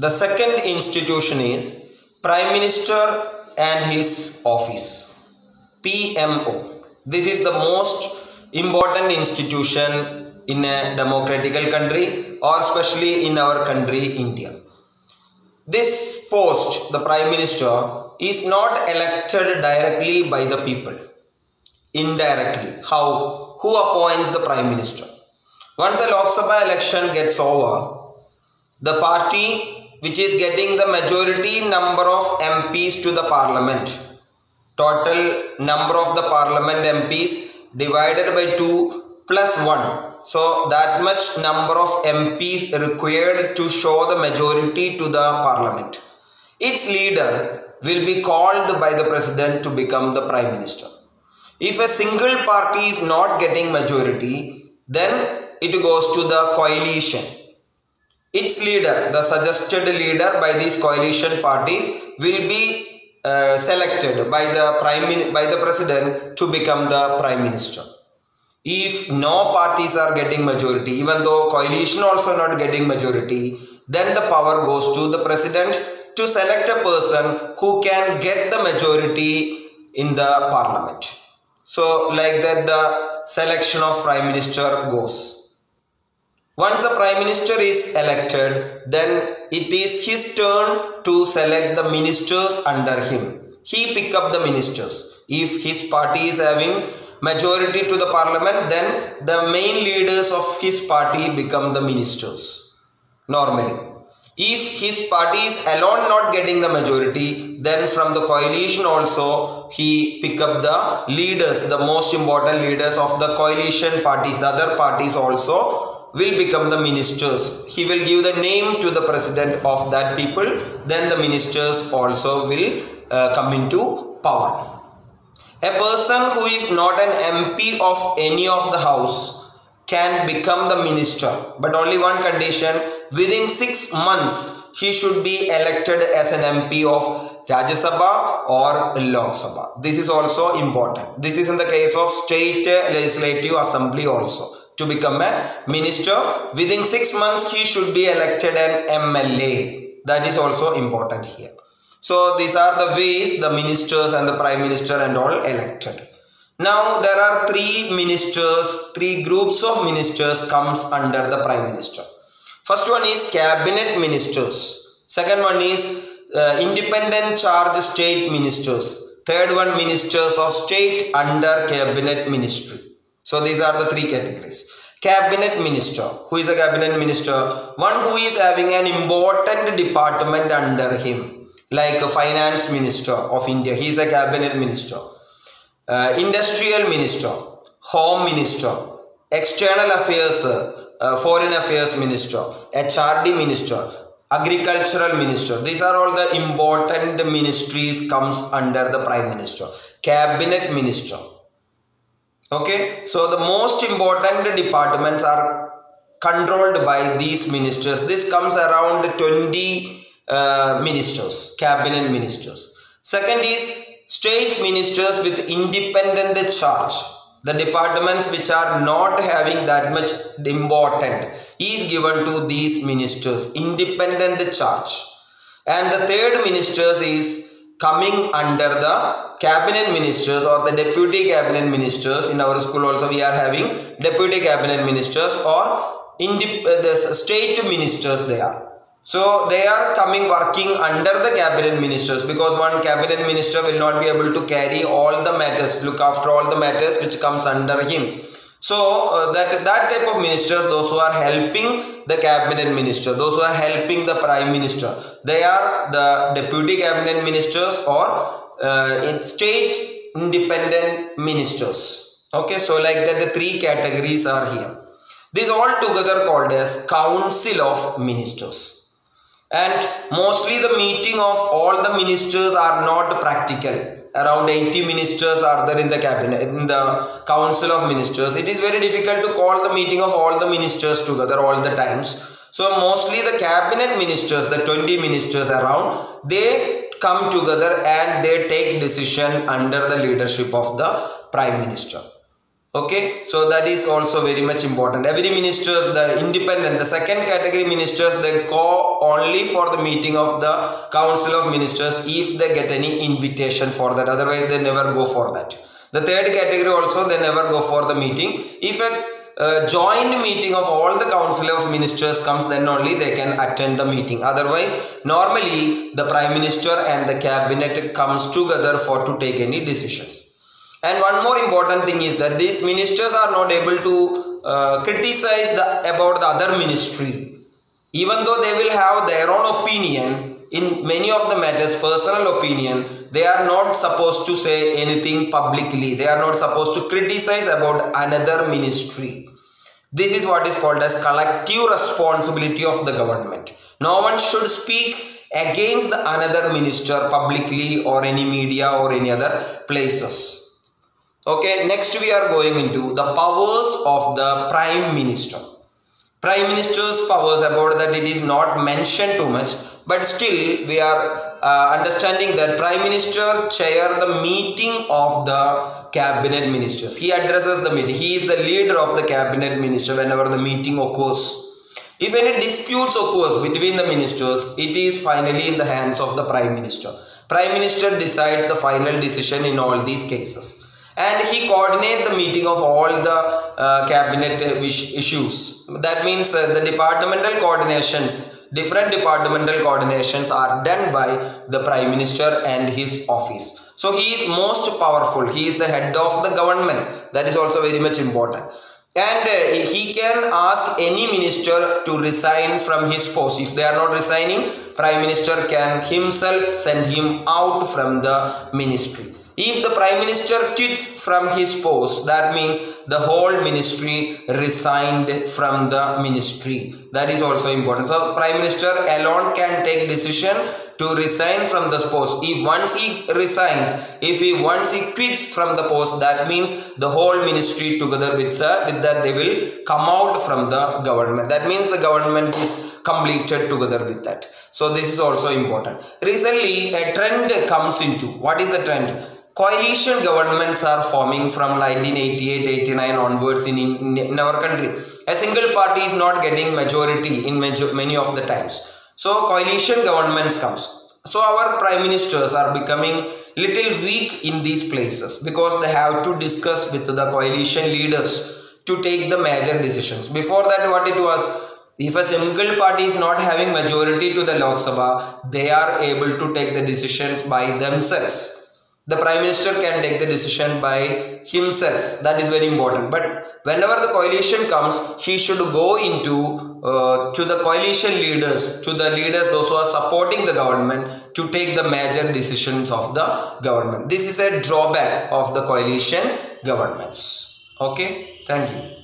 The second institution is Prime Minister and his office, PMO. This is the most important institution in a democratical country, or especially in our country, India. This post, the Prime Minister, is not elected directly by the people. Indirectly. How? Who appoints the Prime Minister? Once the Lok Sabha election gets over, the party which is getting the majority number of MPs to the parliament, total number of the parliament MPs divided by 2 plus 1. So that much number of MPs required to show the majority to the parliament. Its leader will be called by the president to become the Prime Minister. If a single party is not getting majority, then it goes to the coalition. Its leader, the suggested leader by these coalition parties, will be selected by the president to become the Prime Minister. If no parties are getting majority, even though coalition also not getting majority, then the power goes to the president to select a person who can get the majority in the parliament. So like that the selection of Prime Minister goes. Once the Prime Minister is elected, then it is his turn to select the ministers under him. He pick up the ministers. If his party is having majority to the parliament, then the main leaders of his party become the ministers normally. If his party is alone not getting the majority, then from the coalition also he pick up the leaders, the most important leaders of the coalition parties. The other parties also will become the ministers. He will give the name to the president of that people. Then the ministers also will come into power. A person who is not an MP of any of the house can become the minister, but only one condition: within 6 months he should be elected as an MP of Rajya Sabha or Lok Sabha. This is also important. This is in the case of state legislative assembly also. To become a minister, within 6 months he should be elected an MLA. That is also important here. So these are the ways the ministers and the Prime Minister and all elected. Now there are three groups of ministers comes under the Prime Minister. First one is cabinet ministers. Second one is independent charge state ministers. Third one, ministers of state under cabinet ministry. So these are the three categories. Cabinet minister. Who is a cabinet minister? One who is having an important department under him, like a finance minister of India. He is a cabinet minister. Industrial minister, home minister, external affairs, foreign affairs minister, HRD minister, agricultural minister. These are all the important ministries comes under the Prime Minister. Cabinet minister. Okay, so the most important departments are controlled by these ministers. This comes around 20 ministers, cabinet ministers. Second is state ministers with independent charge. The departments which are not having that much important is given to these ministers, independent charge. And the third ministers is coming under the cabinet ministers or the deputy cabinet ministers. In our school also we are having deputy cabinet ministers or the state ministers they are. So they are coming working under the cabinet ministers, because one cabinet minister will not be able to carry all the matters, look after all the matters which comes under him. So that type of ministers, those who are helping the cabinet minister, those who are helping the Prime Minister, they are the deputy cabinet ministers or state independent ministers. Okay, so like that the three categories are here. These all together called as Council of Ministers. And mostly the meeting of all the ministers are not practical. Around 80 ministers are there in the cabinet, in the Council of Ministers. It is very difficult to call the meeting of all the ministers together all the times. So mostly the cabinet ministers, the 20 ministers around, they come together and they take decision under the leadership of the Prime Minister. Okay, so that is also very much important. Every ministers, the independent, the second category ministers, they go only for the meeting of the council of ministers if they get any invitation for that. Otherwise, they never go for that. The third category also, they never go for the meeting. If a joint meeting of all the council of ministers comes, then only they can attend the meeting. Otherwise, normally the prime minister and the cabinet comes together for to take any decisions. And one more important thing is that these ministers are not able to criticize about the other ministry. Even though they will have their own opinion in many of the matters, personal opinion, they are not supposed to say anything publicly. They are not supposed to criticize about another ministry. This is what is called as collective responsibility of the government. No one should speak against the another minister publicly or any media or any other places. Okay, next we are going into the powers of the prime minister. Prime minister's powers, about that it is not mentioned too much, but still we are understanding that prime minister chair the meeting of the cabinet ministers. He addresses the meeting. He is the leader of the cabinet minister whenever the meeting occurs. If any disputes occurs between the ministers, it is finally in the hands of the prime minister. Prime minister decides the final decision in all these cases. And he coordinates the meeting of all the cabinet issues. That means the departmental coordinations, different departmental coordinations are done by the prime minister and his office. So he is most powerful. He is the head of the government. That is also very much important. And he can ask any minister to resign from his post. If they are not resigning, prime minister can himself send him out from the ministry. If the prime minister quits from his post, that means the whole ministry resigned from the ministry. That is also important. So prime minister alone can take decision to resign from the post. If once he resigns, once he quits from the post, that means the whole ministry together with that they will come out from the government. That means the government is completed together with that. So this is also important. Recently a trend comes into, what is the trend? Coalition governments are forming from 1988-89 onwards in our country. A single party is not getting majority in many of the times. So coalition governments comes. So our prime ministers are becoming little weak in these places because they have to discuss with the coalition leaders to take the major decisions. Before that, what it was, if a single party is not having majority to the Lok Sabha, they are able to take the decisions by themselves. The prime minister can take the decision by himself. That is very important. But whenever the coalition comes, he should go into to the coalition leaders, those who are supporting the government, to take the major decisions of the government. This is a drawback of the coalition governments. Okay, thank you.